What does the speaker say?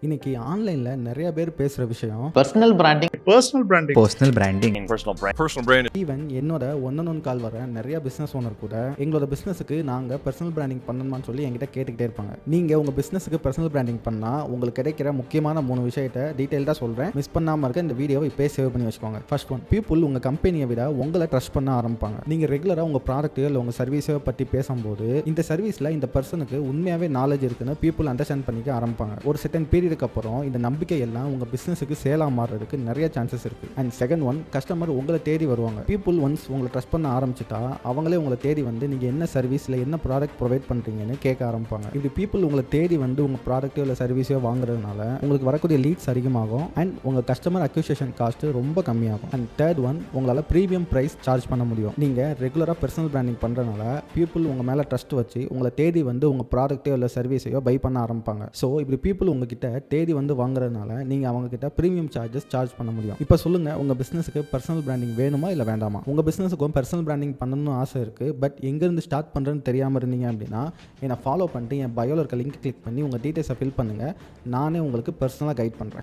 இன்னைக்கு ஆன்லைன்ல நிறைய பேர் பேசுற விஷயம் personal branding personal branding personal branding even என்னோட ஒன் கால் வர நிறைய பிசினஸ் ஓனர் கூட எங்களோட பிசினஸுக்கு நாங்க பர்சனல் பிராண்டிங் பண்ணணுமான்னு சொல்லி என்கிட்ட கேட்டுக்கிட்டே இருப்பாங்க. நீங்க உங்க பிசினஸுக்கு பர்சனல் பிராண்டிங் பண்ணா உங்களுக்கு கிடைக்கிற முக்கியமான 3 விஷயத்தை டீடைல்டா சொல்றேன். மிஸ் பண்ணாம இருக்க இந்த வீடியோவை இப்போ சேவ் பண்ணி வச்சுக்கோங்க. ஃபர்ஸ்ட் ஒன், பீப்புள் உங்க கம்பெனியை விட உங்களை ட்ரஸ்ட் பண்ண ஆரம்பிப்பாங்க. நீங்க ரெகுலரா உங்க ப்ராடக்ட் இல்லை உங்க சர்வீஸை பத்தி பேசும்போது இந்த சர்வீஸ்ல இந்த பர்சனுக்கு உண்மையாவே நாலேஜ் இருக்குன்னு பீப்புள் அண்டர்ஸ்டாண்ட் பண்ணிக்க ஆரம்பிப்பாங்க. ஒரு செகண்ட் பீரியடுக்கு அப்புறம் இந்த நம்பிக்கை எல்லாம் உங்க பிசினஸுக்கு சேலா மாறுறதுக்கு நிறைய சான்சஸ் இருக்கு. அண்ட் செகண்ட் ஒன், கஸ்டமர் உங்களை தேடி வருவாங்க. பீப்புள் ஒன்ஸ் உங்களை ட்ரஸ்ட் பண்ண ஆரம்பிச்சுட்டா அவங்களே உங்களை தேடி வந்து நீங்க என்ன சர்வீஸ்ல என்ன ப்ராடக்ட் ப்ரொவைட் பண்றீங்கன்னு கேட்க ஆரம்பிப்பாங்க. இப்படி பீப்புள் உங்களை தேடி வந்து உங்க ப்ராடக்ட்டோ இல்லை சர்வீஸோ வாங்குறதுனால உங்களுக்கு வரக்கூடிய லீட்ஸ் அதிகமாகும் அண்ட் உங்க கஸ்டமர் அக்யூசியேஷன் காஸ்ட் ரொம்ப கம்மியாகும். அண்ட் தேர்ட் ஒன், உங்களால் ப்ரீமியம் பிரைஸ் சார்ஜ் பண்ண முடியும். நீங்க ரெகுலரா பர்சனல் பிராண்டிங் பண்றதுனால பீப்புள் உங்க மேல ட்ரஸ்ட் வச்சு உங்களை தேடி வந்து உங்க ப்ராடக்ட்டோ இல்லை சர்வீஸையோ பை பண்ண ஆரம்பிப்பாங்க. ஸோ இப்படி பீப்புள் உங்ககிட்ட தேடி வந்து வாங்குறதுனால நீங்க அவங்க கிட்ட ப்ரீமியம் சார்ஜஸ் சார்ஜ் பண்ண முடியும். இப்போ சொல்லுங்க, உங்க பிசினஸுக்கு பர்சனல் பிராண்டிங் வேணுமா இல்லை வேண்டாமா? உங்க பிசினஸுக்கும் பர்சனல் பிராண்டிங் பண்ணணும்னு ஆசை இருக்கு, பட் எங்கேருந்து ஸ்டார்ட் பண்றேன்னு தெரியாம இருந்தீங்க அப்படின்னா என்னை ஃபாலோ பண்ணிட்டு என் பயோல இருக்க லிங்க் கிளிக் பண்ணி உங்க டீடைல்ஸை ஃபில் பண்ணுங்க. நானே உங்களுக்கு பர்சனலாக கைட் பண்றேன்.